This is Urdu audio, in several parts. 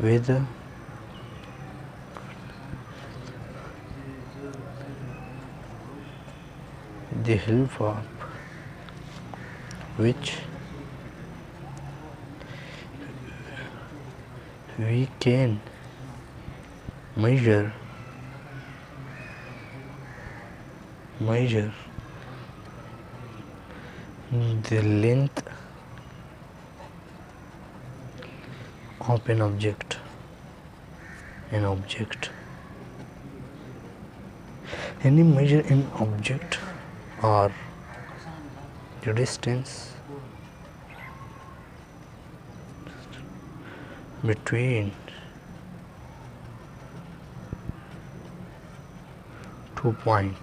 with the help of which we can measure the length of an object. Any measure an object or the distance between two point।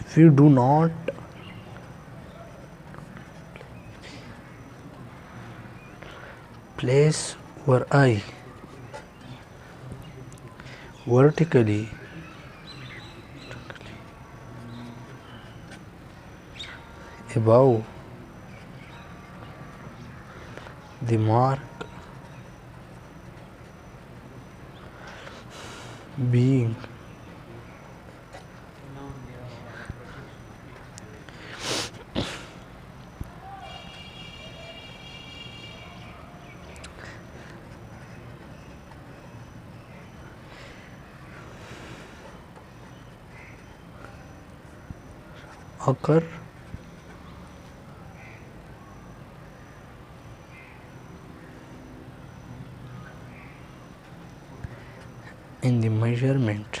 If you do not place your eye vertically above the mark being occur in the measurement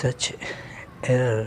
such error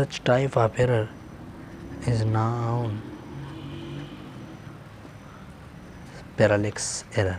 such type of error is known parallax error।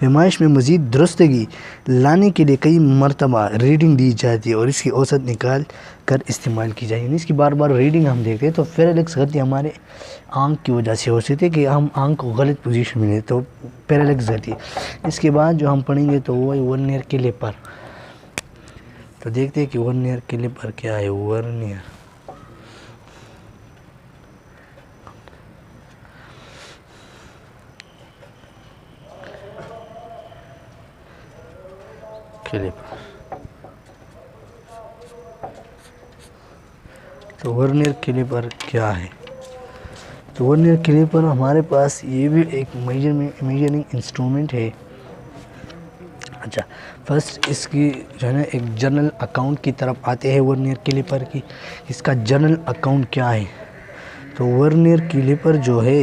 پیمائش میں مزید درستگی لانے کے لیے کئی مرتبہ ریڈنگ دی جاتی ہے اور اس کی اوسط نکال کر استعمال کی جائے. یعنی اس کی بار بار ریڈنگ ہم دیکھتے ہیں تو پیرالیکس غلطی ہمارے آنکھ کی وجہ سے ہو سکتی ہے کہ ہم آنکھ کو غلط پوزیشن میں لیں تو پیرالیکس غلطی. اس کے بعد جو ہم پڑھیں گے تو وہ ہے ورنیئر کیلیپر. تو دیکھتے ہیں کہ ورنیئر کیلیپر کیا ہے. ورنیئر کیلیپر. تو ورنیئر کیلیپر کیا ہے؟ تو ورنیئر کیلیپر ہمارے پاس یہ بھی ایک میجرنگ انسٹرومنٹ ہے. اچھا فرسٹ اس کی جو ہے نا ایک جنرل اکاؤنٹ کی طرف آتے ہیں ورنیئر کیلیپر کی. اس کا جنرل اکاؤنٹ کیا ہے؟ تو ورنیئر کیلیپر جو ہے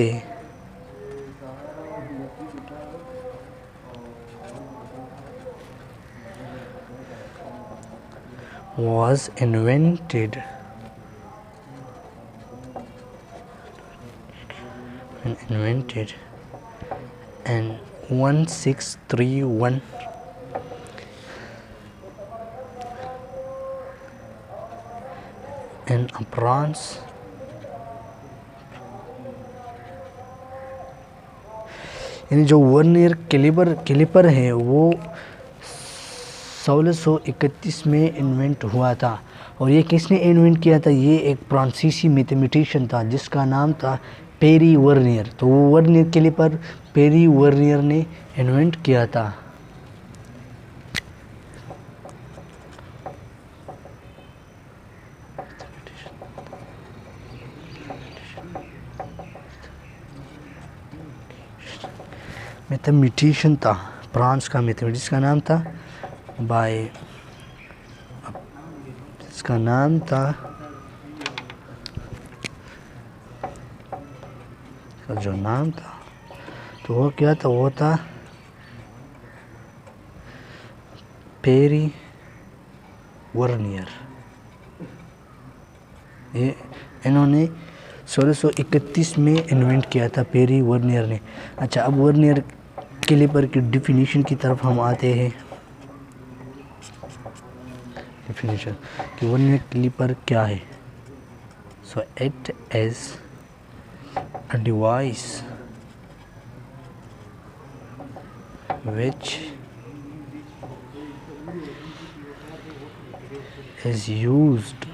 was invented in 1631 in France. یعنی جو ورنیئر کیلیپر ہے وہ 1631 میں انوینٹ ہوا تھا. اور یہ کس نے انوینٹ کیا تھا؟ یہ ایک فرانسیسی میتھمیٹیشین تھا جس کا نام تھا پیری ورنیئر. تو وہ ورنیئر کیلیپر پیری ورنیئر نے انوینٹ کیا تھا. میتھمیٹیشین تھا فرانس کا میتھمیٹکس کا نام تھا اس کا نام تھا جو نام تھا تو وہ کیا تھا؟ وہ تھا پیری ورنیئر. یہ انہوں نے 1631 میں انوینٹ کیا تھا پیری ورنیئر نے. اچھا اب ورنیئر کیلیپر کی ڈیفینیشن کی طرف ہم آتے ہیں. ڈیفینیشن کہ ورنیئر کیلیپر کیا ہے. So act as a device which is used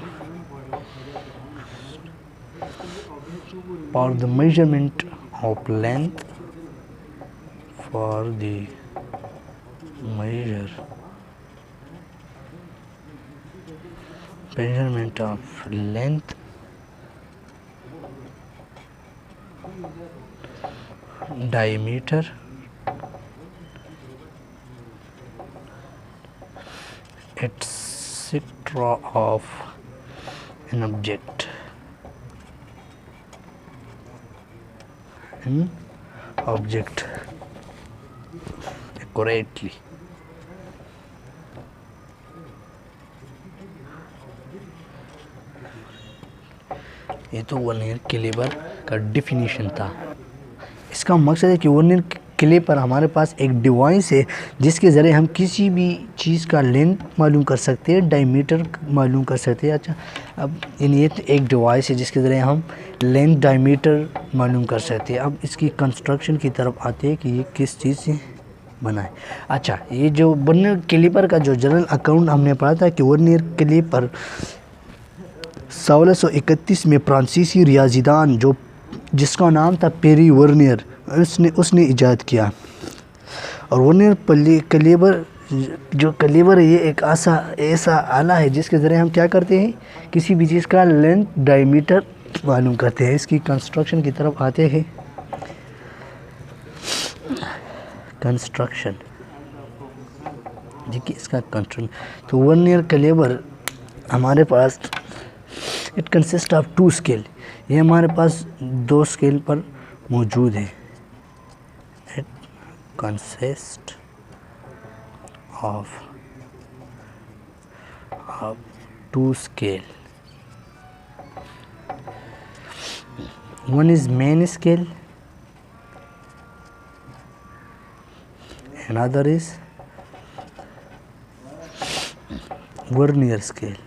for the measurement of length measurement of length, diameter, etc. of an object. Accurately. یہ تو ورنیئر کیلیپر کا ڈیفینیشن تھا. اس کا مقصد ہے کہ ورنیئر کیلیپر ہمارے پاس ایک ڈیوائس ہے جس کے ذریعے ہم کسی بھی چیز کا لینتھ معلوم کر سکتے ہیں, ڈائیمیٹر معلوم کر سکتے ہیں. اچھا اب یہ ایک ڈیوائس ہے جس کے ذریعے ہم لینتھ ڈائیمیٹر معلوم کر سکتے ہیں. اب اس کی کنسٹرکشن کی طرف آتے ہیں کہ یہ کس چیز سے بنا ہے. اچھا یہ جو ورنیئر کیلیپر کا جو جنرل اکاؤنٹ ہم نے پڑھا تھا کہ ورنیئر کیلیپر 1631 میں فرانسیسی ریاضی دان جس کا نام تھا پیری ورنیئر اس نے ایجاد کیا. اور ورنیئر کیلیپر جو کیلیپر ہے یہ ایک ایسا آلہ ہے جس کے ذریعے ہم کیا کرتے ہیں, کسی بھی چیز کا لینتھ ڈائیمیٹر معلوم کرتے ہیں. اس کی کنسٹرکشن کی طرف آتے ہیں. کنسٹرکشن دیکھیے اس کا کنسٹرکشن. تو ورنیئر کیلیپر ہمارے پاس اٹ کنسسٹ آف 2 اسکیل. یہ ہمارے پاس 2 اسکیل پر موجود ہے. It consist of 2 scale. One is main scale another is vernier scale.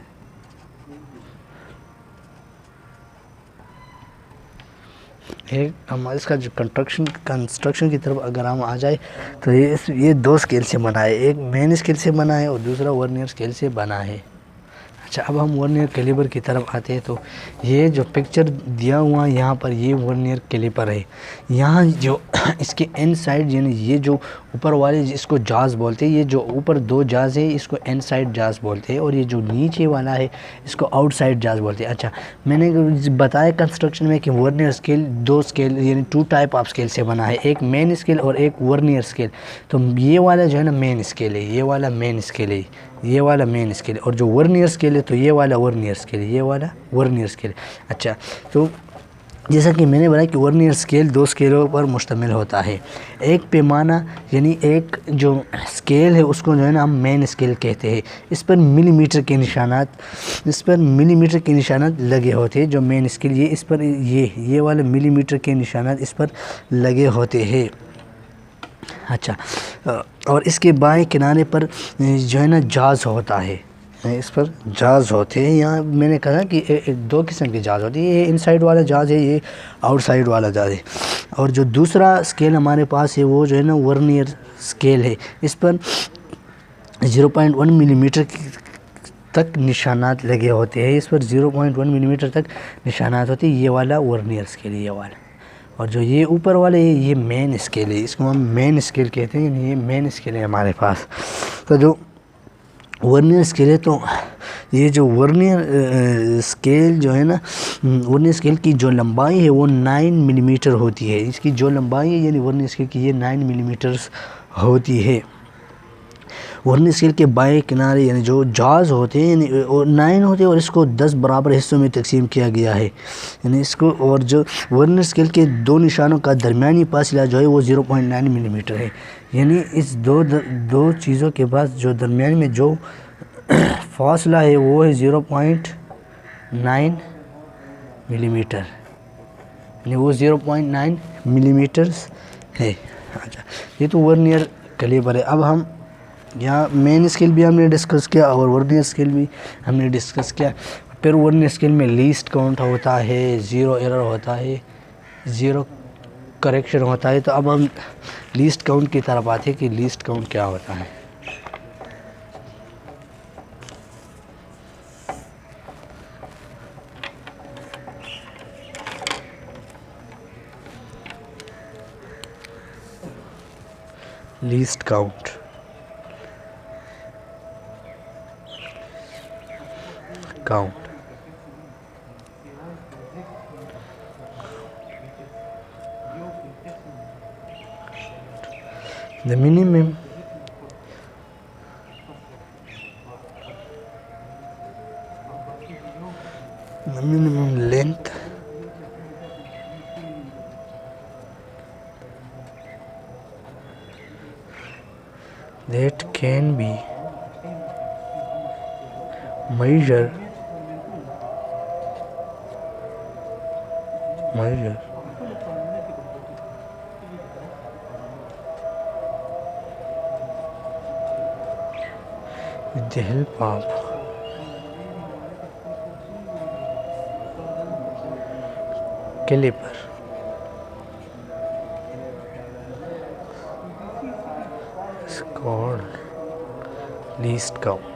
ایک ہمارا اس کا جو کنسٹرکشن کی طرف اگر ہم آ جائے تو یہ دو اسکیل سے بنا ہے، ایک مین اسکیل سے بنا ہے اور دوسرا ورنیئر اسکیل سے بنا ہے۔ اچھا، اب ہم ورنیئر کیلیبر کی طرف آتے ہیں تو یہ جو پکچر دیا ہوا یہاں پر یہ ورنیئر کیلیبر ہے۔ یہاں جو اس کے ان سائڈ یعنی یہ جو اوپر والے اس کو جاز بولتے ہیں، یہ جو اوپر دو جاز ہے اس کو ان سائڈ جاز بولتے ہیں، اور یہ جو نیچے والا ہے اس کو آؤٹ سائڈ جاز بولتے ہیں۔ اچھا، میں نے بتایا کنسٹرکشن میں کہ ورنیئر اسکیل دو اسکیل یعنی 2 ٹائپ آف اسکیل سے بنا ہے، ایک مین اسکیل اور ایک ورنیئر اسکیل۔ تو یہ والا جو ہے نا مین اسکیل ہے، یہ والا مین اسکیل ہے، یہ والا مین اسکیل ہے، اور جو ورنیئر اسکیل ہے تو یہ والا ورنیئر اسکیل ہے، یہ والا ورنیئر اسکیل ہے۔ اچھا، تو جیسا کہ میں نے بتایا کہ ورنیئر اسکیل 2 اسکیلوں پر مشتمل ہوتا ہے، ایک پیمانہ یعنی ایک جو اسکیل ہے اس کو جو ہے نا ہم مین اسکیل کہتے ہیں، اس پر ملی میٹر کے نشانات لگے ہوتے ہیں۔ جو مین اسکیل یہ اس پر یہ والے ملی میٹر کے نشانات اس پر لگے ہوتے ہیں۔ اچھا، اور اس کے بائیں کنارے پر جو ہے نا جاز ہوتا ہے، اس پر جاز ہوتے ہیں۔ یہاں میں نے کہا کہ 2 قسم کے جاز ہوتے ہیں، یہ ان سائڈ والا جاز ہے، یہ آؤٹ سائڈ والا جاز ہے۔ اور جو دوسرا اسکیل ہمارے پاس ہے وہ جو ہے نا ورنیئر اسکیل ہے، اس پر 0.1 ملی میٹر تک نشانات لگے ہوتے ہیں، اس پر 0.1 ملی میٹر تک نشانات ہوتے ہیں، یہ والا ورنیئر اسکیل ہے، یہ والا۔ اور جو یہ اوپر والے ہے یہ مین اسکیل ہے، اس کو ہم مین اسکیل کہتے ہیں، یہ مین اسکیل ہے ہمارے پاس۔ تو جو ورنیئر اسکیل ہے تو یہ جو ورنیئر اسکیل جو ہے نا ورنیئر اسکیل کی جو لمبائی ہے وہ 9 ملی میٹر ہوتی ہے، اس کی جو لمبائی ہے یعنی ورنیئر اسکیل کی یہ 9 ملی میٹرز ہوتی ہے۔ ورنیئر اسکیل کے بائیں کنارے یعنی جو جاز ہوتے ہیں یعنی 9 ہوتے ہیں، اور اس کو 10 برابر حصوں میں تقسیم کیا گیا ہے، یعنی اس کو، اور جو ورنیئر اسکیل کے 2 نشانوں کا درمیانی فاصلہ جو ہے وہ 0.9 ملی میٹر ہے، یعنی اس دو چیزوں کے بعد جو درمیان میں جو فاصلہ ہے وہ ہے 0.9 ملی میٹر، یعنی وہ 0.9 ملی میٹرز ہے۔ اچھا، یہ تو ورنیئر کیلیبر ہے۔ اب ہم یہاں مین اسکیل بھی ہم نے ڈسکس کیا اور ورنیئر اسکیل بھی ہم نے ڈسکس کیا۔ پھر ورنیئر اسکیل میں لیسٹ کاؤنٹ ہوتا ہے، 0 ایرر ہوتا ہے، 0 کریکشن ہوتا ہے۔ تو اب ہم لیسٹ کاؤنٹ کی طرف آتے ہیں کہ لیسٹ کاؤنٹ کیا ہوتا ہے۔ List count the minimum length that can be measured with the help of caliper is called least count.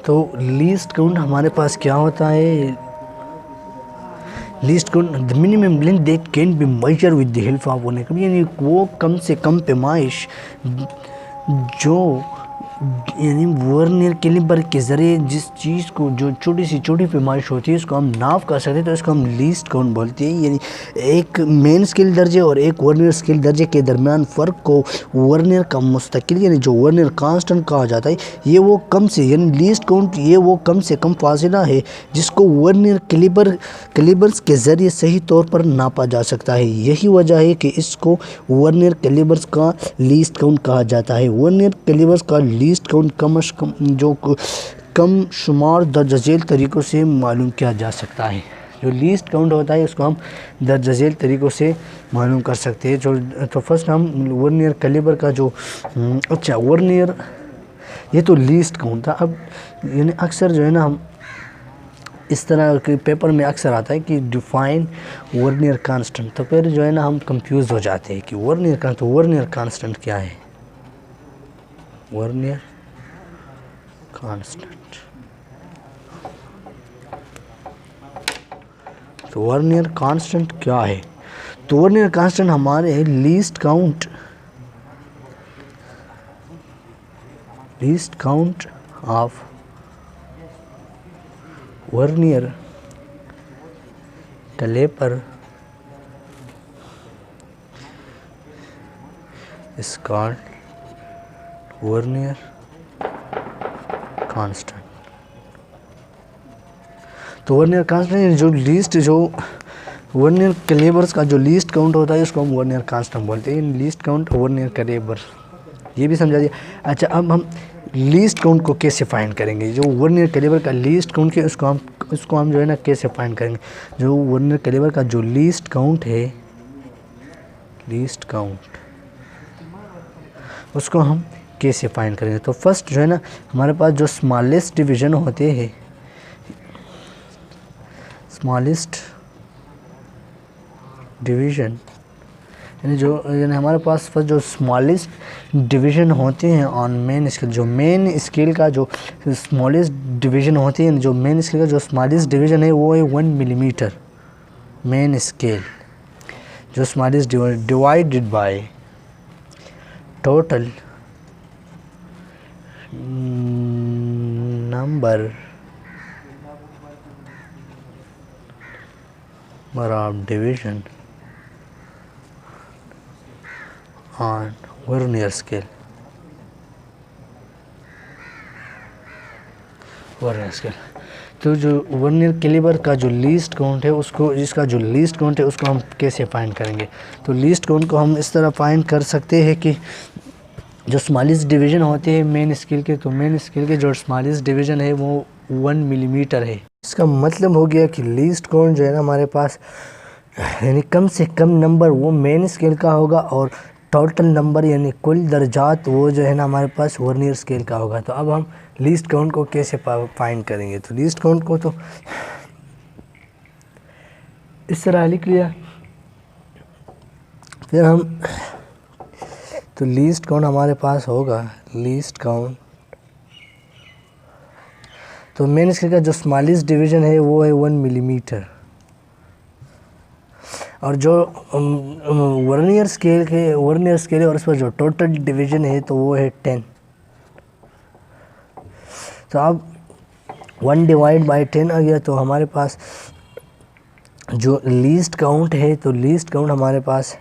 تو لیسٹ کاؤنٹ ہمارے پاس کیا ہوتا ہے؟ List count the minimum length that can be measured with the help of one, یعنی وہ کم سے کم پیمائش جو یعنی ورنیئر کیلیبر کے ذریعے جس چیز کو جو چھوٹی سی چھوٹی پیمائش ہوتی ہے اس کو ہم ناپ کر سکتے ہیں، تو اس کو ہم لیسٹ کاؤنٹ بولتے ہیں۔ یعنی ایک مین اسکیل درجے اور ایک ورنیئر اسکیل درجے کے درمیان فرق کو ورنیئر کا مستقل یعنی جو ورنیئر کانسٹنٹ کہا جاتا ہے، یہ وہ کم سے یعنی لیسٹ کاؤنٹ یہ وہ کم سے کم فاصلہ ہے جس کو ورنیئر کیلیبرز کے ذریعے صحیح طور پر ناپا جا سکتا ہے۔ یہی وجہ ہے کہ اس کو ورنیئر کیلیبرز کا لیسٹ کاؤنٹ کہا جاتا ہے۔ ورنیئر کیلیبرز کا لیسٹ کاؤنٹ کم از کم جو کم شمار درجہ ذیل طریقوں سے معلوم کیا جا سکتا ہے. جو لیسٹ کاؤنٹ ہوتا ہے اس کو ہم درجہ ذیل طریقوں سے معلوم کر سکتے ہیں. تو فرسٹ ہم ورنیئر کیلیبر کا جو اچھا ورنیئر یہ تو لیسٹ کاؤنٹ تھا. اب یعنی اکثر جو ہے نا ہم اس طرح کے پیپر میں اکثر آتا ہے کہ ڈیفائن ورنیئر کانسٹنٹ، تو پھر جو ہے نا ہم کنفیوز ہو جاتے ہیں کہ ورنیئر کانسٹنٹ کیا ہے. ورنیئر کانسٹنٹ، تو ورنیئر کانسٹنٹ کیا ہے؟ تو ورنیئر کانسٹنٹ ہمارے least count of vernier caliper is called vernier constant. تو ورنیئر کانسٹنٹ جو ورنیئر کیلیبرز کا جو لیسٹ کاؤنٹ ہوتا ہے اس کو ہم ورنیئر کانسٹنٹ بولتے ہیں. لیسٹ کاؤنٹ ورنیئر کیلیبر یہ بھی سمجھا دیا. اچھا اب ہم لیسٹ کاؤنٹ کو کیسے فائنڈ کریں گے؟ جو ورنیئر کیلیبر کا لیسٹ کاؤنٹ ہے اس کو ہم جو ہے نا کیسے فائنڈ کریں گے؟ جو ورنیئر کیلیبر کا جو لیسٹ کاؤنٹ ہے، لیسٹ کاؤنٹ اس کو ہم کیسے فائنڈ کریں گے؟ تو فرسٹ جو ہے نا ہمارے پاس جو اسمالسٹ ڈویژن ہوتے ہیں، اسمالسٹ ڈویژن یعنی ہمارے پاس فرسٹ جو اسمالسٹ ڈویژن ہوتے ہیں آن مین اسکیل، جو مین اسکیل کا جو اسمالسٹ ڈویژن ہوتے ہیں، جو مین اسکیل کا جو اسمالسٹ ڈویژن ہے وہ ہے 1 ملی میٹر. مین اسکیل جو smallest divided by total number of division on vernier scale. تو جو ورنیئر کیلیبر کا جو لیسٹ کاؤنٹ ہے اس کا جو لیسٹ کاؤنٹ ہے اس کو ہم کیسے فائنڈ کریں گے؟ تو لیسٹ کاؤنٹ کو ہم اس طرح فائنڈ کر سکتے ہیں کہ جو اسمالسٹ ڈویژن ہوتے ہیں مین اسکیل کے، تو مین اسکیل کے جو اسمالسٹ ڈویژن ہے وہ 1 ملی میٹر ہے. اس کا مطلب ہو گیا کہ لیسٹ کاؤنٹ جو ہے نا ہمارے پاس یعنی کم سے کم نمبر وہ مین اسکیل کا ہوگا، اور ٹوٹل نمبر یعنی کل درجات وہ جو ہے نا ہمارے پاس ورنیئر اسکیل کا ہوگا. تو اب ہم لیسٹ کاؤنٹ کو کیسے فائنڈ کریں گے؟ تو لیسٹ کاؤنٹ کو تو اس طرح لکھ لیا. پھر ہم تو لیسٹ کاؤنٹ ہمارے پاس ہوگا، لیسٹ کاؤنٹ تو مین اسکیل کا جو اسمالسٹ ڈویژن ہے وہ ہے 1 ملی میٹر، اور جو ورنیئر اسکیل ہے اور اس پر جو ٹوٹل ڈویژن ہے تو وہ ہے 10. تو اب 1 ڈیوائڈ بائی 10 آ گیا. تو ہمارے پاس جو لیسٹ کاؤنٹ ہے تو لیسٹ کاؤنٹ ہمارے پاس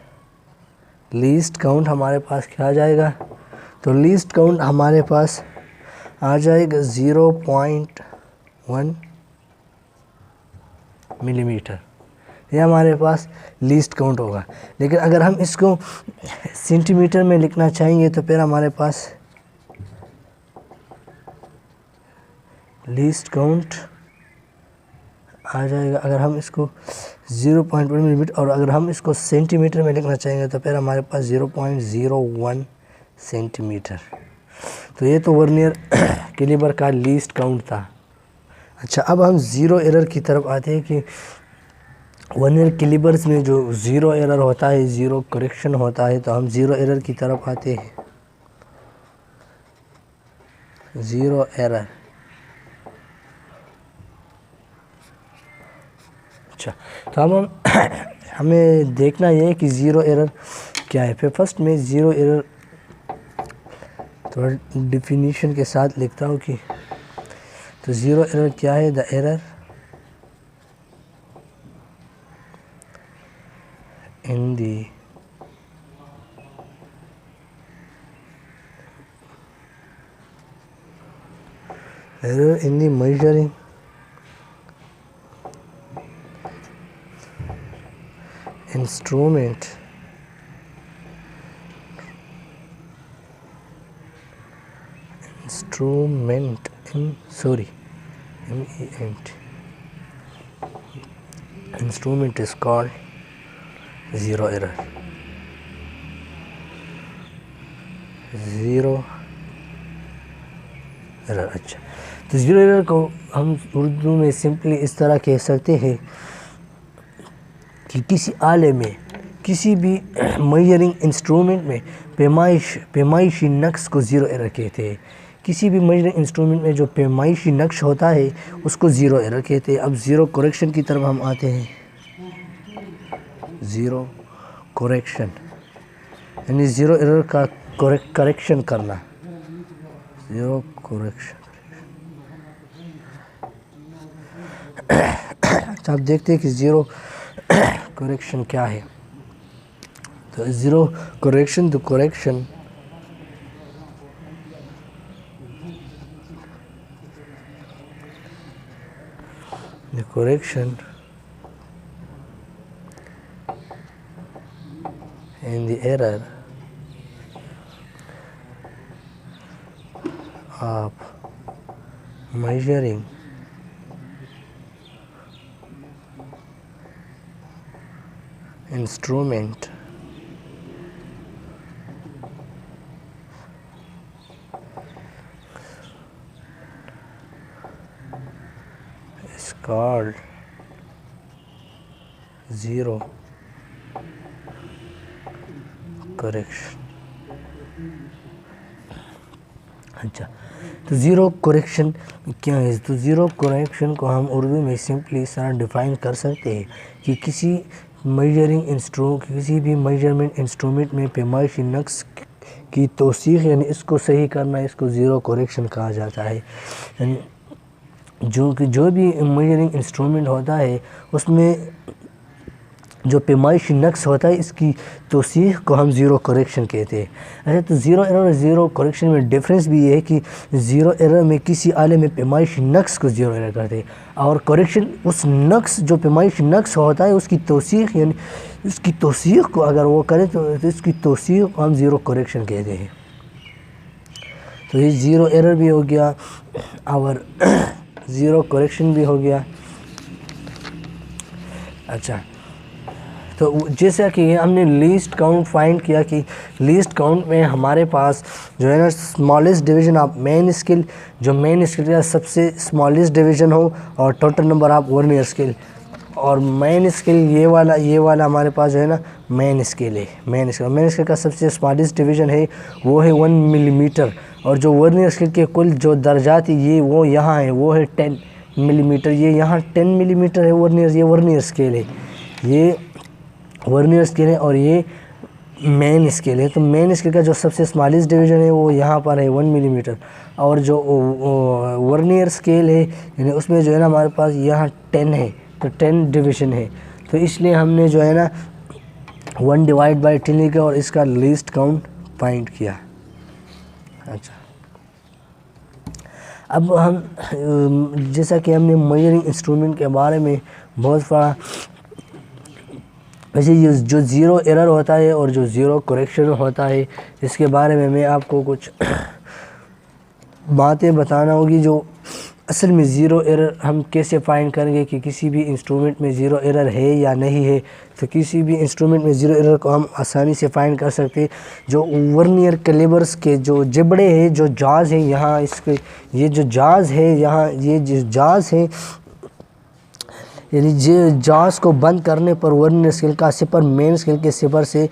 کیا آ جائے گا؟ تو لیسٹ کاؤنٹ ہمارے پاس آ جائے گا 0.1 ملی میٹر. یہ ہمارے پاس لیسٹ کاؤنٹ ہوگا. لیکن اگر ہم اس کو سینٹی میٹر میں لکھنا چاہیں گے تو پھر ہمارے پاس لیسٹ کاؤنٹ آ جائے گا. اگر ہم اس کو 0.1 ملی میٹر اور اگر ہم اس کو سینٹی میٹر میں لکھنا چاہیں گے تو پھر ہمارے پاس 0.01 سینٹی میٹر. تو یہ تو ورنیئر کیلیبر کا لیسٹ کاؤنٹ تھا. اچھا اب ہم زیرو ایرر کی طرف آتے ہیں کہ ورنیئر کیلیبرز میں جو زیرو ایرر ہوتا ہے، زیرو کریکشن ہوتا ہے، تو ہم زیرو ایرر کی طرف آتے ہیں. Zero error. اچھا تو اب ہمیں دیکھنا یہ ہے کہ زیرو ایرر کیا ہے. پھر فرسٹ میں زیرو ایرر تھوڑا ڈیفینیشن کے ساتھ لکھتا ہوں کہ تو زیرو ایرر کیا ہے؟ The error in the measuring instrument instrument is called zero error. اچھا، تو زیرو ایرر کو ہم اردو میں سمپلی اس طرح کہہ سکتے ہیں کہ کسی آلے میں، کسی بھی میجرنگ انسٹرومنٹ میں پیمائشی نقص کو زیرو ایرر کہتے ہیں. کسی بھی میجرنگ انسٹرومنٹ میں جو پیمائشی نقش ہوتا ہے اس کو زیرو ایرر کہتے ہیں. اب زیرو کریکشن کی طرف ہم آتے ہیں. زیرو کریکشن یعنی زیرو ایرر کا کریکشن کرنا. Zero correction. اچھا، آپ دیکھتے ہیں کہ زیرو کریکشن کیا ہے. تو zero correction, the correction and the error of measuring instrument is called zero correction. اچھا، تو زیرو کریکشن کیا ہے؟ تو زیرو کریکشن کو ہم اردو میں سمپلی اس طرح ڈیفائن کر سکتے ہیں کہ کسی بھی میجرمنٹ انسٹرومنٹ میں پیمائشی نقص کی توثیق یعنی اس کو صحیح کرنا، اس کو زیرو کریکشن کہا جاتا ہے. یعنی جو بھی میجرنگ انسٹرومنٹ ہوتا ہے اس میں جو پیمائشی نقص ہوتا ہے اس کی توثیق کو ہم زیرو کریکشن کہتے ہیں. اچھا، تو زیرو ایرر اور زیرو کریکشن میں ڈفرینس بھی یہ ہے کہ زیرو ایرر میں کسی آلے میں پیمائشی نقص کو زیرو ایرر کرتے ہیں، اور کریکشن اس نقص جو پیمائشی نقص ہوتا ہے اس کی توثیق یعنی اس کی توثیق کو اگر وہ کرے تو اس کی توثیق کو ہم زیرو کریکشن کہتے ہیں. تو یہ زیرو ایرر بھی ہو گیا اور زیرو کریکشن بھی ہو گیا. اچھا، تو جیسا کہ ہم نے لیسٹ کاؤنٹ فائنڈ کیا کہ لیسٹ کاؤنٹ میں ہمارے پاس جو ہے نا smallest division of main scale, جو مین اسکیل کا سب سے اسمالسٹ ڈویژن ہو، اور ٹوٹل نمبر آف ورنیئر اسکیل. اور مین اسکیل یہ والا ہمارے پاس جو ہے نا مین اسکیل ہے. مین اسکیل کا سب سے اسمالسٹ ڈویژن ہے وہ ہے 1 ملی میٹر، اور جو ورنیئر اسکیل کے کل جو درجات یہ وہ یہاں ہے، وہ ہے 10 ملی میٹر. یہ یہاں 10 ملی میٹر ہے یہ ورنیئر اسکیل ہے، یہ ورنیئر اسکیل ہے، اور یہ مین اسکیل ہے. تو مین اسکیل کا جو سب سے اسمالسٹ ڈویژن ہے وہ یہاں پر ہے 1 ملی میٹر، اور جو ورنیئر اسکیل ہے یعنی اس میں جو ہے نا ہمارے پاس یہاں 10 ہے، تو 10 ڈویژن ہے. تو اس لیے ہم نے جو ہے نا 1/10 لکھا اور اس کا لیسٹ کاؤنٹ فائنڈ کیا. اچھا، اب ہم جیسا کہ ہم نے میجرنگ انسٹرومنٹ کے بارے میں بہت پڑھا، ویسے یہ جو زیرو ایرر ہوتا ہے اور جو زیرو کریکشن ہوتا ہے اس کے بارے میں آپ کو کچھ باتیں بتانا ہوگی. جو اصل میں زیرو ایرر ہم کیسے فائنڈ کریں گے کہ کسی بھی انسٹرومنٹ میں زیرو ایرر ہے یا نہیں ہے. تو کسی بھی انسٹرومنٹ میں زیرو ایرر کو ہم آسانی سے فائنڈ کر سکتے ہیں. جو ورنیئر کیلیبرز کے جو جبڑے ہیں، جو جاز ہیں، یہاں اس کے یہ جو جاز ہے، یہاں یہ جو جاز ہے یعنی جاز کو بند کرنے پر ورنیئر اسکیل کا صفر مین اسکیل کے صفر سے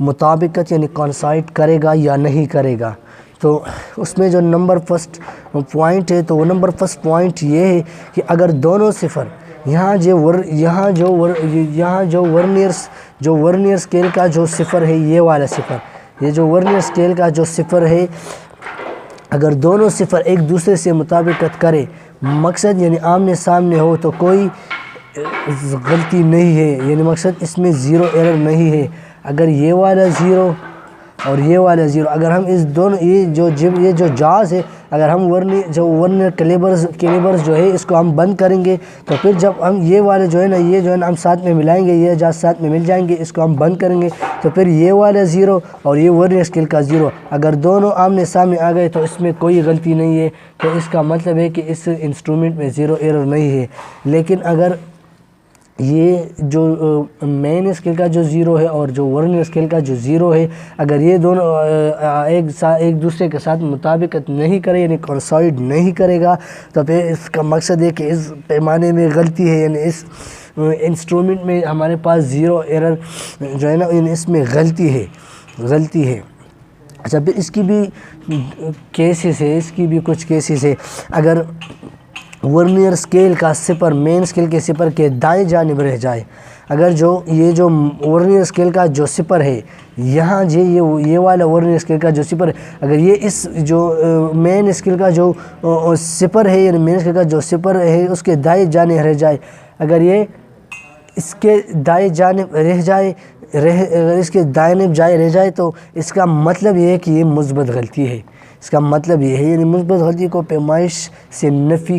مطابقت یعنی کانسائڈ کرے گا یا نہیں کرے گا. تو اس میں جو نمبر فرسٹ پوائنٹ ہے، تو وہ نمبر فرسٹ پوائنٹ یہ ہے کہ اگر دونوں صفر یہاں جو ورنیئر اسکیل کا جو صفر ہے، یہ والا صفر، یہ جو ورنیئر اسکیل کا جو صفر ہے، اگر دونوں صفر ایک دوسرے سے مطابقت کرے، مقصد یعنی آمنے سامنے ہو، تو کوئی غلطی نہیں ہے، یعنی مقصد اس میں زیرو ایرر نہیں ہے. اگر یہ والا زیرو اور یہ والا 0. اگر ہم اس دونوں یہ جو جاز ہے اگر ہم ورنیئر کیلیبرز جو ہے اس کو ہم بند کریں گے تو پھر جب ہم یہ والے جو ہے نا ہم ساتھ میں ملائیں گے, یہ جاز ساتھ میں مل جائیں گے, اس کو ہم بند کریں گے تو پھر یہ والا 0 اور یہ ورنیئر اسکیل کا 0 اگر دونوں آمنے سامنے آ گئے تو اس میں کوئی غلطی نہیں ہے, تو اس کا مطلب ہے کہ اس انسٹرومنٹ میں 0 ایرر نہیں ہے. لیکن اگر یہ جو مین اسکیل کا جو 0 ہے اور جو ورنیئر اسکیل کا جو 0 ہے اگر یہ دونوں ایک دوسرے کے ساتھ مطابقت نہیں کرے یعنی کونسائڈ نہیں کرے گا تو پھر اس کا مقصد ہے کہ اس پیمانے میں غلطی ہے, یعنی اس انسٹرومنٹ میں ہمارے پاس 0 ایرر جو ہے نا اس میں غلطی ہے. اچھا پھر اس کی بھی کیسز ہے, اس کی بھی کچھ کیسز ہے. اگر ورنیئر اسکیل کا سپر مین اسکیل کے سپر کے دائیں جانب رہ جائے, اگر یہ جو ورنیئر اسکیل کا جو سپر ہے یہاں یہ والا ورنیئر اسکیل کا جو سپر ہے اگر یہ اس جو مین اسکیل کا جو سپر ہے یعنی مین اسکیل کا جو سپر ہے اس کے دائیں جانب رہ جائے, اگر یہ اس کے دائیں جانب رہ جائے اس کے دائیں جائے رہ جائے تو اس کا مطلب یہ ہے کہ یہ مثبت غلطی ہے. اس کا مطلب یہ ہے یعنی مثبت غلطی کو پیمائش سے منفی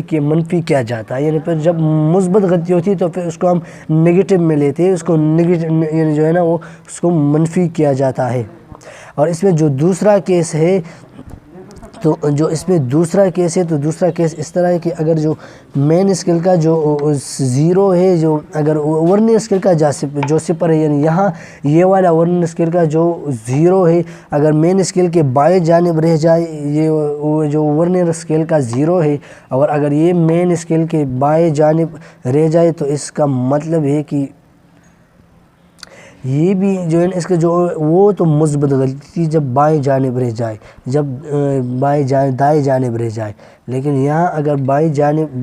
کیا جاتا ہے, یعنی پھر جب مثبت غلطی ہوتی ہے تو پھر اس کو ہم نگیٹو میں لیتے ہیں, اس کو نگیٹو یعنی جو ہے نا وہ اس کو منفی کیا جاتا ہے. اور اس میں جو دوسرا کیس ہے تو دوسرا کیس اس طرح ہے کہ اگر جو مین اسکیل کا جو 0 ہے جو اگر ورنیئر اسکیل کا جو سپر ہے یعنی یہاں یہ والا ورنیئر اسکیل کا جو 0 ہے اگر مین اسکیل کے بائیں جانب رہ جائے یہ جو ورنیئر اسکیل کا 0 ہے اور اگر یہ مین اسکیل کے بائیں جانب رہ جائے تو اس کا مطلب ہے کہ یہ بھی جو ہے اس کا جو وہ تو مثبت غلطی جب بائیں جانب رہ جائے جب دائیں جانب رہ جائے, لیکن یہاں اگر بائیں جانب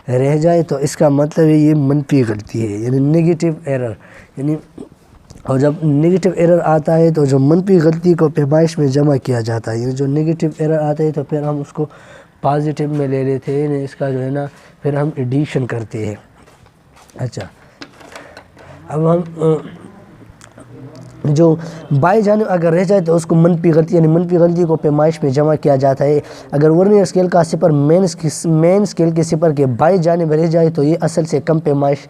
رہ جائے تو اس کا مطلب ہے یہ منفی غلطی ہے یعنی نگیٹو ایرر. یعنی اور جب نگیٹو ایرر آتا ہے تو جو منفی غلطی کو پیمائش میں جمع کیا جاتا ہے, یعنی جو نگیٹو ایرر آتا ہے تو پھر ہم اس کو پازیٹیو میں لے لیتے ہیں, یعنی اس کا جو ہے نا پھر ہم ایڈیشن کرتے ہیں. اچھا اب ہم جو بائیں جانب اگر رہ جائے تو اس کو منفی غلطی کو پیمائش میں جمع کیا جاتا ہے. اگر ورنیئر اسکیل کا سپر مین اسکیل کے سپر کے بائیں جانب رہ جائے تو یہ اصل سے کم پیمائش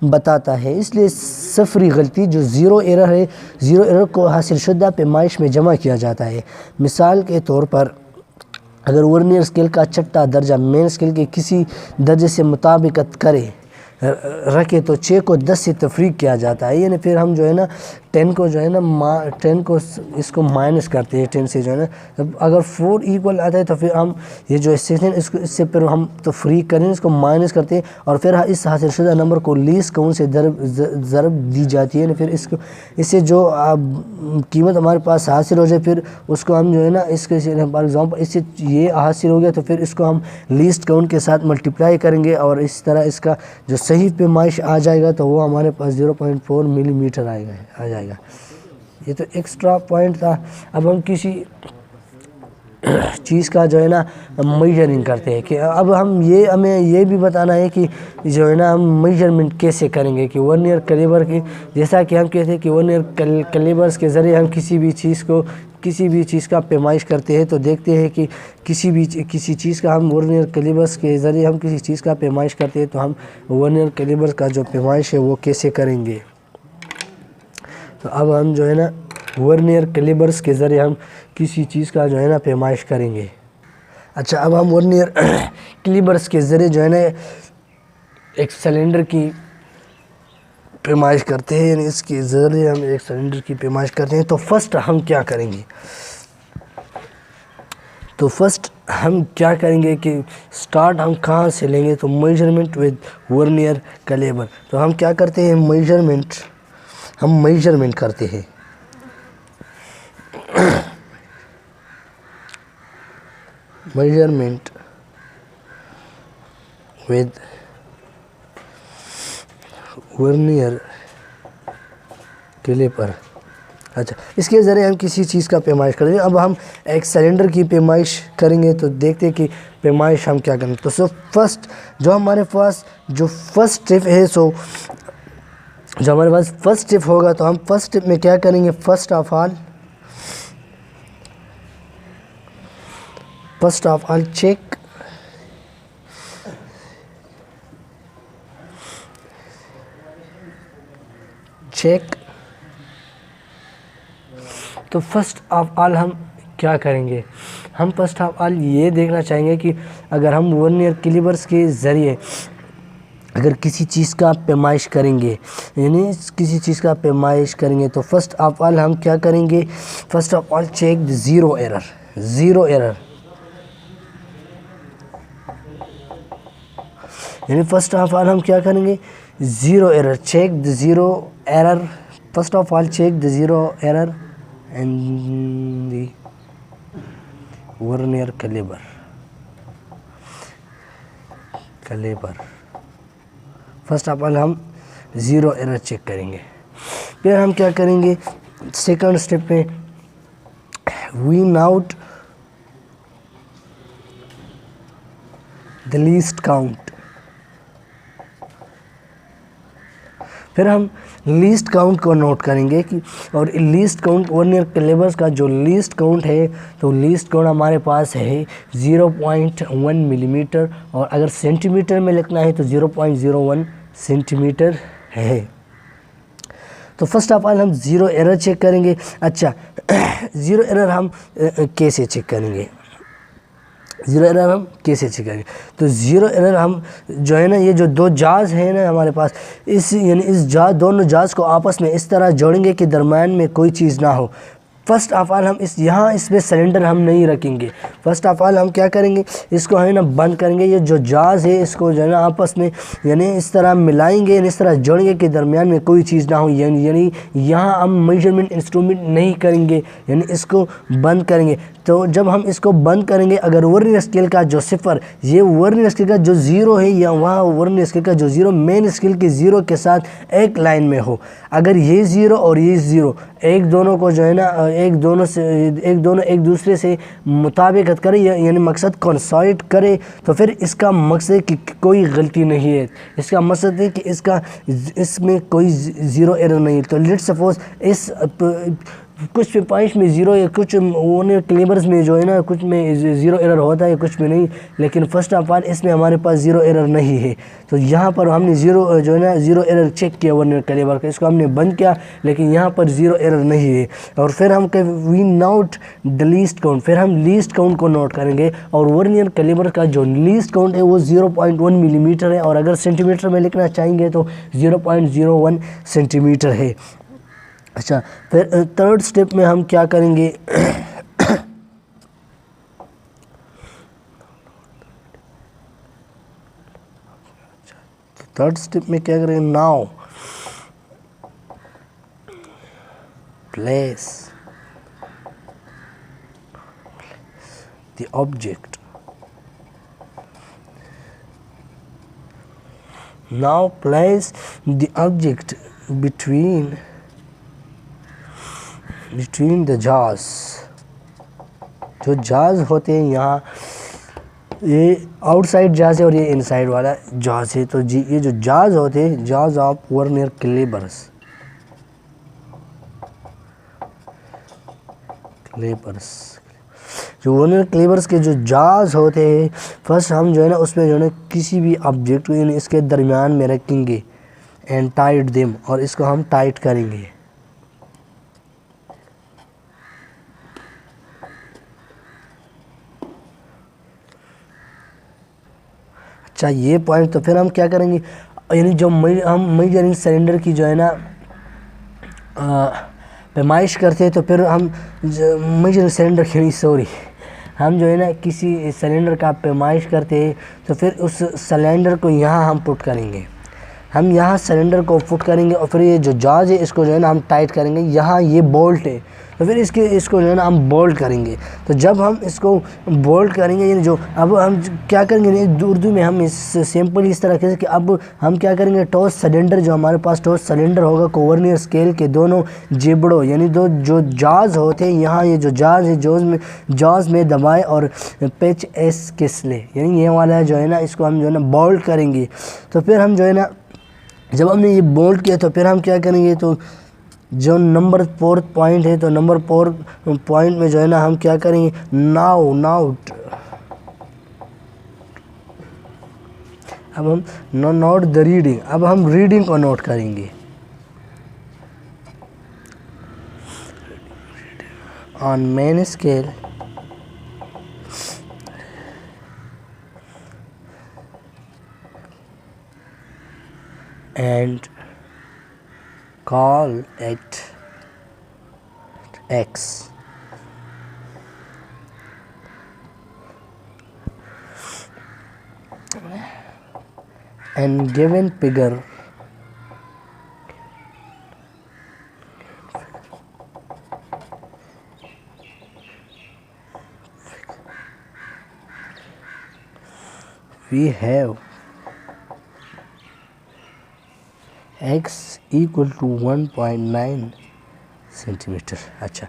بتاتا ہے, اس لیے صفری غلطی جو 0 ایرر کو حاصل شدہ پیمائش میں جمع کیا جاتا ہے. مثال کے طور پر اگر ورنیئر اسکیل کا چھٹا درجہ مین اسکیل کے کسی درجے سے مطابقت رکھے تو 6 کو 10 سے تفریق کیا جاتا ہے, یعنی پھر ہم جو ہے نا 10 کو جو ہے نا 10 کو اس کو مائنس کرتے ہیں 10 سے جو ہے نا اگر 4 ایکول آتا ہے تو پھر ہم یہ جو سیکشن اس سے پھر ہم تفریق کریں اس کو مائنس کرتے ہیں اور پھر اس حاصل شدہ نمبر کو لیسٹ کاؤنٹ سے ضرب دی جاتی ہے, یعنی پھر اس سے جو قیمت ہمارے پاس حاصل ہو جائے پھر اس کو ہم جو ہے نا اس کے فار ایگزامپل اس سے یہ حاصل ہو گیا تو پھر اس کو ہم لیسٹ کاؤنٹ کے ساتھ ملٹیپلائی کریں گے اور اس طرح اس کا جو صحیح پیمائش آ جائے گا تو وہ ہمارے پاس 0.4 ملی میٹر آ جائے گا. یہ تو ایکسٹرا پوائنٹ تھا. اب ہم کسی چیز کا جو ہے نا میجرنگ کرتے ہیں کہ اب ہمیں یہ بھی بتانا ہے کہ جو ہے نا ہم میجرمنٹ کیسے کریں گے کہ ورنیئر کیلیبر کی, جیسا کہ ہم کہتے ہیں کہ ورنیئر کیلیبرز کے ذریعے ہم کسی بھی چیز کا پیمائش کرتے ہیں تو دیکھتے ہیں کہ کسی چیز کا ہم ورنیئر کیلیبرز کے ذریعے ہم کسی چیز کا پیمائش کرتے ہیں تو ہم ورنیئر کیلیبرز کا جو پیمائش ہے وہ کیسے کریں گے. تو اب ہم جو ہے نا ورنیئر کیلیبرز کے ذریعے ہم کسی چیز کا جو ہے نا پیمائش کریں گے. اچھا اب ہم ورنیئر کیلیبرز کے ذریعے جو ہے نا ایک سلنڈر کی پیمائش کرتے ہیں, یعنی اس کے ذریعے ہم ایک سلنڈر کی پیمائش کرتے ہیں. تو فرسٹ ہم کیا کریں گے کہ سٹارٹ ہم کہاں سے لیں گے, تو میجرمنٹ ود ورنیئر کیلیبر. تو ہم کیا کرتے ہیں میجرمنٹ کرتے ہیں. Measurement with vernier caliper. اچھا اس کے ذریعے ہم کسی چیز کا پیمائش کریں گے. اب ہم ایک سلنڈر کی پیمائش کریں گے تو دیکھتے ہیں کہ پیمائش ہم کیا کریں. تو فرسٹ جو ہمارے پاس جو فرسٹ اسٹیپ ہے جو ہمارے پاس فرسٹ اسٹیپ ہوگا تو ہم فرسٹ اسٹیپ میں کیا کریں گے, first of all first of all check تو فرسٹ آف آل ہم کیا کریں گے؟ ہم فرسٹ آف آل یہ دیکھنا چاہیں گے کہ اگر ہم ورنیئر کیلیپرز کے ذریعے اگر کسی چیز کا پیمائش کریں گے، یعنی کسی چیز کا پیمائش کریں گے تو فرسٹ آف آل ہم کیا کریں گے؟ First of all check the zero error, یعنی فرسٹ آف آل ہم کیا کریں گے؟ Zero error, check the zero error, first of all check the zero error in the vernier caliper. First of all ہم زیرو ایرر چیک کریں گے. پھر ہم کیا کریں گے؟ سیکنڈ اسٹیپ میں when out the least count. پھر ہم لیسٹ کاؤنٹ کو نوٹ کریں گے کہ اور لیسٹ کاؤنٹ ورنیئر کیلیپرز کا جو لیسٹ کاؤنٹ ہے تو لیسٹ کاؤنٹ ہمارے پاس ہے 0.1 ملی میٹر، اور اگر سینٹی میٹر میں لکھنا ہے تو 0.01 سینٹی میٹر ہے. تو فرسٹ آف آل ہم زیرو ایرر چیک کریں گے. اچھا زیرو ایرر ہم کیسے چیک کریں گے؟ تو زیرو ایرر ہم جو ہے نا، یہ جو دو جاز ہیں نا ہمارے پاس، یعنی اس دونوں جاز کو آپس میں اس طرح جوڑیں گے کہ درمیان میں کوئی چیز نہ ہو. فرسٹ آف آل ہم اس میں سلنڈر ہم نہیں رکھیں گے. فرسٹ آف آل ہم کیا کریں گے؟ اس کو ہے نا بند کریں گے. یہ جو جاز ہے اس کو جو ہے نا آپس میں یعنی اس طرح ملائیں گے، یعنی اس طرح جوڑیں گے کہ درمیان میں کوئی چیز نہ ہو. یعنی یہاں ہم میجرمنٹ انسٹرومنٹ نہیں کریں گے، یعنی اس کو بند کریں گے. تو جب ہم اس کو بند کریں گے، اگر ورنیئر اسکیل کا جو صفر، یہ ورنیئر اسکیل کا جو زیرو ہے، یا وہاں ورنیئر اسکیل کا جو زیرو مین اسکیل کے زیرو کے ساتھ ایک لائن میں ہو، اگر یہ زیرو اور یہ زیرو ایک دونوں کو جو ہے نا ایک دونوں ایک دوسرے سے مطابقت کرے، یعنی مقصد کونسائڈ کرے، تو پھر اس کا مقصد ہے کہ کوئی غلطی نہیں ہے. اس کا مقصد ہے کہ اس میں کوئی زیرو ایرر نہیں ہے. تو لیٹ سپوز اس کچھ پوائنٹس میں زیرو ہے، کچھ ورنیئر کیلیپرز میں جو ہے نا کچھ میں زیرو ایرر ہوتا ہے، کچھ میں نہیں. لیکن فرسٹ آف آل اس میں ہمارے پاس زیرو ایرر نہیں ہے. تو یہاں پر ہم نے جو ہے نا زیرو ایرر چیک کیا ورنیئر کیلیپر کا، اس کو ہم نے بند کیا، لیکن یہاں پر زیرو ایرر نہیں ہے. اور پھر ہم وی نوٹ دی لیسٹ کاؤنٹ، پھر ہم لیسٹ کاؤنٹ کو نوٹ کریں گے. اور ورنیئر کیلیپر کا جو لیسٹ کاؤنٹ ہے وہ 0.1 ملی میٹر ہے، اور اگر سینٹی میٹر میں لکھنا چاہیں گے تو 0.01 سینٹی میٹر ہے. اچھا پھر تھرڈ سٹیپ میں ہم کیا کریں گے؟ تھرڈ سٹیپ میں کیا کریں گے؟ Now place the object. Now place the object between the jaws. جو جاز ہوتے ہیں یہاں، یہ آؤٹ سائڈ جاز ہے اور یہ ان سائڈ والا جاز ہے. تو یہ جو جاز ہوتے ہیں، جاز آف ورنیئر کیلیپرز، جو ورنیئر کیلیپرز کے جو جاز ہوتے ہیں، فرسٹ ہم جو ہے نا اس میں جو ہے نا کسی بھی آبجیکٹ کو یعنی اس کے درمیان میں رکھیں گے اینڈ ٹائٹ دیم، اور اس کو ہم ٹائٹ کریں گے. اچھا یہ پوائنٹ. تو پھر ہم کیا کریں گے؟ یعنی جو ہم میجرنگ سلنڈر کی جو ہے نا پیمائش کرتے ہیں، تو پھر ہم میجرنگ سلنڈر ہم جو ہے نا کسی سلنڈر کا پیمائش کرتے ہیں، تو پھر اس سلنڈر کو یہاں ہم پٹ کریں گے. ہم یہاں سلنڈر کو پٹ کریں گے، اور پھر یہ جو جاز ہے اس کو جو ہے نا ہم ٹائٹ کریں گے. یہاں یہ بولٹ ہے، تو پھر اس کو جو ہے نا ہم بولٹ کریں گے. تو جب ہم اس کو بولٹ کریں گے، یعنی جو اب ہم کیا کریں گے، اردو میں ہم اس سمپل اس طرح کہ اب ہم کیا کریں گے، ٹوس سلنڈر جو ہمارے پاس ٹوس سلنڈر ہوگا کو ورنیئر اسکیل کے دونوں جبڑوں یعنی جو جاز ہوتے ہیں، یہاں یہ جو جاز ہے جاز میں دبائے اور پیچ ایس کس لے، یعنی یہ والا جو ہے نا اس کو ہم جو ہے نا بولٹ کریں گے. تو پھر ہم جو ہے نا جب ہم نے یہ بولٹ کیا، تو پھر ہم کیا کریں گے، تو جو نمبر 4 پوائنٹ ہے، تو نمبر 4 پوائنٹ میں جو ہے نا ہم کیا کریں گے، ناؤ اب ہم نوٹ دا ریڈنگ، اب ہم ریڈنگ کو نوٹ کریں گے. آن مین scale and call it X. And given figure we have x equal to 1.9 centimetre. اچھا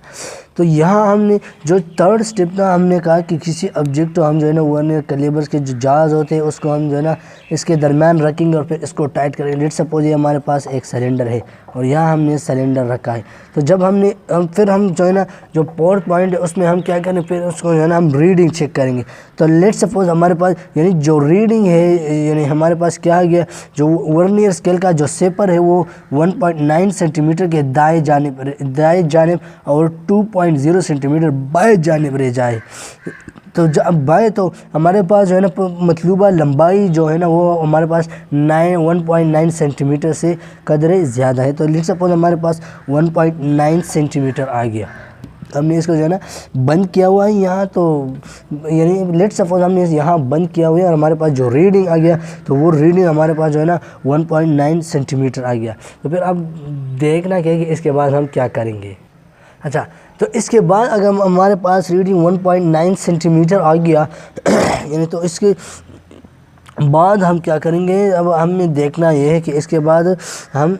تو یہاں ہم نے جو تھرڈ اسٹیپ تھا، ہم نے کہا کہ کسی آبجیکٹ کو ہم جو ہے نا ورنیئر کیلیبرز کے جو جاز ہوتے ہیں اس کو ہم جو ہے نا اس کے درمیان رکھیں گے اور پھر اس کو ٹائٹ کریں گے. لیٹ سپوز یہ ہمارے پاس ایک سلنڈر ہے اور یہاں ہم نے سلنڈر رکھا ہے. تو جب ہم نے پھر ہم جو ہے نا جو فورتھ پوائنٹ ہے اس میں ہم کیا کریں، پھر اس کو جو ہے نا ہم ریڈنگ چیک کریں گے. تو لیٹ سپوز ہمارے پاس یعنی جو ریڈنگ ہے، یعنی ہمارے پاس کیا آ گیا، جو ورنیئر اسکیل کا جو سیپر ہے وہ 1.9 سینٹی میٹر کے دائیں جانب اور 2.0 سینٹی میٹر بائیں جانب رہ جائے. تو جب بائیں تو ہمارے پاس جو ہے نا مطلوبہ لمبائی جو ہے نا وہ ہمارے پاس 1.9 سینٹی میٹر سے قدرے زیادہ ہے. تو لیٹ سپوز ہمارے پاس 1.9 سینٹی میٹر آ گیا. ہم نے اس کو جو ہے نا بند کیا ہوا ہے یہاں، تو یعنی لیٹ سپوز ہم نے یہاں بند کیا ہوا ہے اور ہمارے پاس جو ریڈنگ آ گیا تو وہ ریڈنگ ہمارے پاس جو ہے نا 1.9 سینٹی میٹر آ گیا. تو پھر اب دیکھنا کیا کہ اس کے بعد ہم کیا کریں گے. اچھا تو اس کے بعد اگر ہمارے پاس ریڈنگ 1.9 سینٹی میٹر آ گیا یعنی تو اس کے بعد ہم کیا کریں گے، اب ہم نے دیکھنا یہ ہے کہ اس کے بعد ہم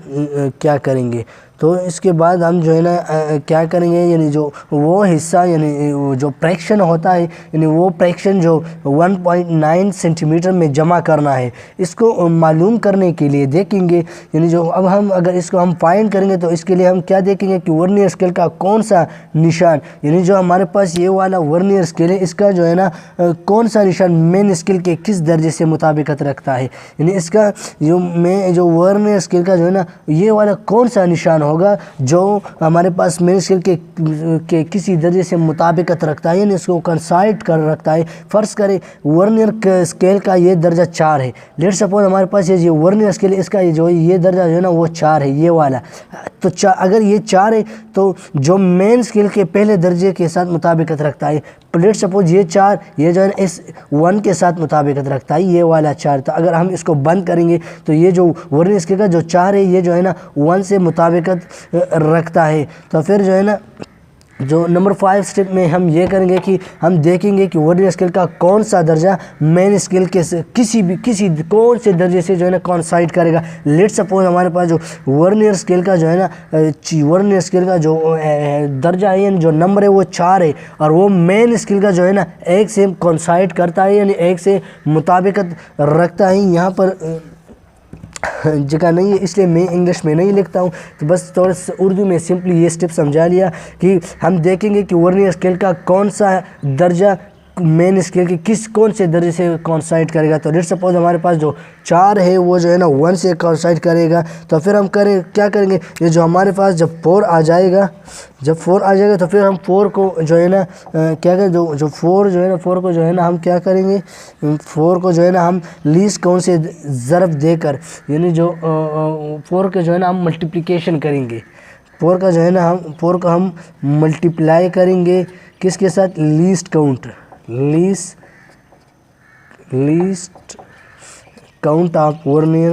کیا کریں گے. تو اس کے بعد ہم جو ہے نا کیا کریں گے، یعنی جو وہ حصہ یعنی جو فریکشن ہوتا ہے، یعنی وہ فریکشن جو 1.9 سینٹی میٹر میں جمع کرنا ہے، اس کو معلوم کرنے کے لیے دیکھیں گے. یعنی جو اب ہم اگر اس کو ہم فائنڈ کریں گے تو اس کے لیے ہم کیا دیکھیں گے کہ ورنیئر اسکیل کا کون سا نشان، یعنی جو ہمارے پاس یہ والا ورنیئر اسکیل ہے اس کا جو ہے نا کون سا نشان مین اسکیل کے کس درجے سے مطابقت رکھتا ہے. یعنی اس کا جو ورنیئر اسکیل کا جو ہے نا یہ والا کون سا نشان ہوگا جو ہمارے پاس مین اسکیل کے کسی درجے سے مطابقت رکھتا ہے، یعنی اس کو کنسائڈ کر رکھتا ہے. فرض کرے ورنیئر اسکیل کا یہ درجہ 4 ہے. لیٹ سپوز ہمارے پاس یہ ورنیئر اسکیل اس کا یہ درجہ جو ہے نا وہ 4 ہے، یہ والا. تو اگر یہ 4 ہے تو جو مین اسکیل کے پہلے درجے کے ساتھ مطابقت رکھتا ہے، لیٹ سپوز یہ 4 یہ جو ہے نا اس 1 کے ساتھ مطابقت رکھتا ہے، یہ والا 4. تو اگر ہم اس کو بند کریں گے تو یہ جو ورنیئر اسکیل کا جو 4 ہے یہ جو ہے نا 1 سے مطابقت رکھتا ہے. تو پھر جو ہے نا جو نمبر 5 سٹیپ میں ہم یہ کریں گے کہ ہم دیکھیں گے کہ ورنیئر اسکیل کا کون سا درجہ مین اسکیل کے کسی کون سے درجے سے جو ہے نا کونسائڈ کرے گا. لیٹ سپوز ہمارے پاس جو ورنیئر اسکیل کا جو ہے نا ورنیئر اسکیل کا جو درجہ ہے یعنی جو نمبر ہے وہ 4 ہے اور وہ مین اسکیل کا جو ہے نا 1 سے کونسائڈ کرتا ہے، یعنی 1 سے مطابقت رکھتا ہے. یہاں پر جگہ نہیں ہے اس لیے میں انگلش میں نہیں لکھتا ہوں، تو بس تھوڑا سا اردو میں سمپلی یہ سٹیپ سمجھا لیا کہ ہم دیکھیں گے کہ ورنیئر اسکیل کا کون سا درجہ مین اسکیل کے کون سے درجے سے کونسائڈ کرے گا. تو لیٹ سپوز ہمارے پاس جو 4 ہے وہ جو ہے نا 1 سے کونسائڈ کرے گا. تو پھر ہم کیا کریں گے، یہ جو ہمارے پاس جب 4 آ جائے گا تو پھر ہم 4 کو جو ہے نا کیا کریں، جو 4 جو ہے نا 4 کو جو ہے نا ہم کیا کریں گے، 4 کو جو ہے نا ہم لیسٹ کاؤنٹ سے ضرب دے کر، یعنی جو 4 کے جو ہے نا ہم ملٹیپلیکیشن کریں گے. 4 کا جو ہے نا 4 کو ہم ملٹیپلائی کریں گے کس کے ساتھ، لیسٹ کاؤنٹ آف ورنیئر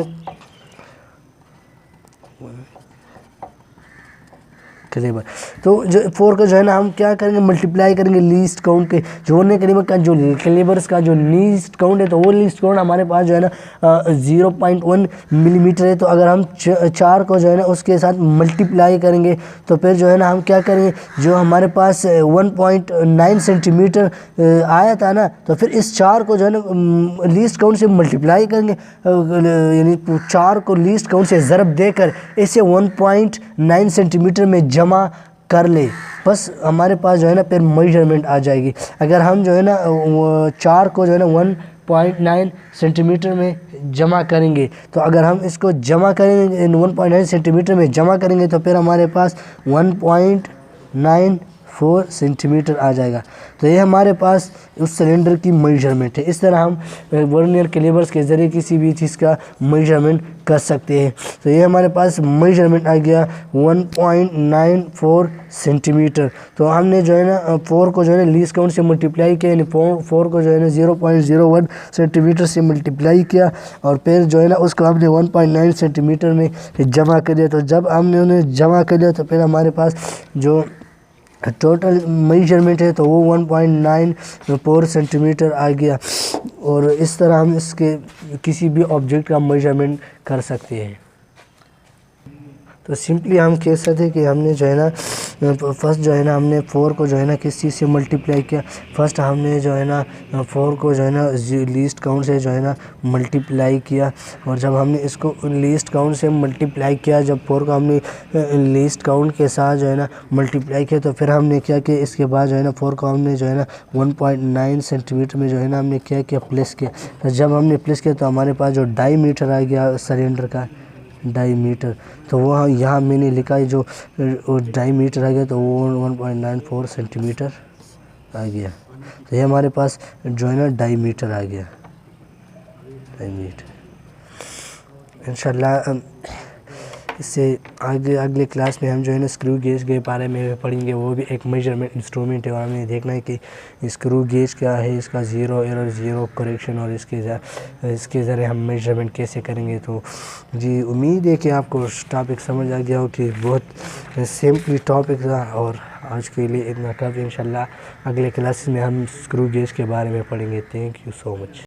کلیبر. تو جو 4 کا جو ہے نا ہم کیا کریں گے، ملٹیپلائی کریں گے لیسٹ کاؤنٹ کے جو ورنیئر کلیبر کا جو کلیبرز کا جو لیسٹ کاؤنٹ ہے، تو وہ لیسٹ کاؤنٹ ہمارے پاس جو ہے نا 0.1 ملی میٹر ہے. تو اگر ہم 4 کو جو ہے نا اس کے ساتھ ملٹیپلائی کریں گے تو پھر جو ہے نا ہم کیا کریں گے، جو ہمارے پاس 1.9 سینٹی میٹر آیا تھا نا، تو پھر اس 4 کو جو ہے نا لیسٹ کاؤنٹ سے ملٹیپلائی کریں گے، یعنی 4 کو لیسٹ کاؤنٹ سے ضرب دے کر اسے 1.9 سینٹی میٹر میں جمع کر لے، بس ہمارے پاس جو ہے نا پھر میجرمنٹ آ جائے گی. اگر ہم جو ہے نا 4 کو جو ہے نا 1.9 سینٹی میٹر میں جمع کریں گے. تو اگر ہم اس کو جمع کریں گے 1.9 سینٹی میٹر میں جمع کریں گے تو پھر ہمارے پاس 1.94 سینٹی میٹر آ جائے گا. تو یہ ہمارے پاس اس سلنڈر کی میجرمنٹ ہے. اس طرح ہم ورنیئر کیلیپرز کے ذریعے کسی بھی چیز کا میجرمنٹ کر سکتے ہیں. تو یہ ہمارے پاس میجرمنٹ آ گیا 1.94 سینٹی میٹر. تو ہم نے جو ہے نا 4 کو جو ہے نا لیسٹ کاؤنٹ سے ملٹیپلائی کیا، یعنی 4 کو جو ہے نا 0.01 سینٹی میٹر سے ملٹیپلائی کیا، اور پھر جو ہے نا اس کو ہم نے 1.9 سینٹی میٹر میں جمع کر دیا. تو جب ہم نے انہیں جمع کر دیا تو پھر ہمارے پاس جو ٹوٹل میجرمنٹ ہے تو وہ 1.94 سینٹی میٹر آ گیا. اور اس طرح ہم اس کے کسی بھی آبجیکٹ کا میجرمنٹ کر سکتے ہیں. تو سمپلی ہم کہہ سکتے ہیں کہ ہم نے جو ہے نا فرسٹ جو ہے نا ہم نے 4 کو جو ہے نا کس چیز سے ملٹیپلائی کیا. فرسٹ ہم نے جو ہے نا 4 کو جو ہے نا لیسٹ کاؤنٹ سے جو ہے نا ملٹیپلائی کیا، اور جب ہم نے اس کو لیسٹ کاؤنٹ سے ملٹیپلائی کیا، جب 4 کو ہم نے لیسٹ کاؤنٹ کے ساتھ جو ہے نا ملٹیپلائی کیا، تو پھر ہم نے کیا کہ اس کے بعد جو ہے نا 4 کو ہم نے جو ہے نا 1.9 سینٹی میٹر میں جو ہے نا ہم نے کیا پلس کیا. تو جب ہم نے پلس کیا تو ہمارے پاس جو ڈائی میٹر آ گیا سلنڈر کا ڈائی میٹر، تو وہ یہاں میں نے لکھا ہے جو ڈائی میٹر آ گیا تو وہ 1.94 سینٹی میٹر آ گیا. تو یہ ہمارے پاس جو ہے نا ڈائی میٹر آ گیا. ڈائی میٹر انشاءاللہ اس سے اگلے کلاس میں ہم جو ہے نا اسکرو گیج کے بارے میں پڑھیں گے. وہ بھی ایک میجرمنٹ انسٹرومنٹ ہے، اور ہمیں دیکھنا ہے کہ اسکرو گیج کیا ہے، اس کا زیرو ایرر زیرو کریکشن، اور اس کے ذریعے ہم میجرمنٹ کیسے کریں گے. تو جی امید ہے کہ آپ کو ٹاپک سمجھ آ گیا ہو کہ بہت سمپلی ٹاپک تھا، اور آج کے لیے اتنا کافی. انشاءاللہ اگلے کلاسز میں ہم اسکرو گیج کے بارے میں پڑھیں گے. Thank you so much.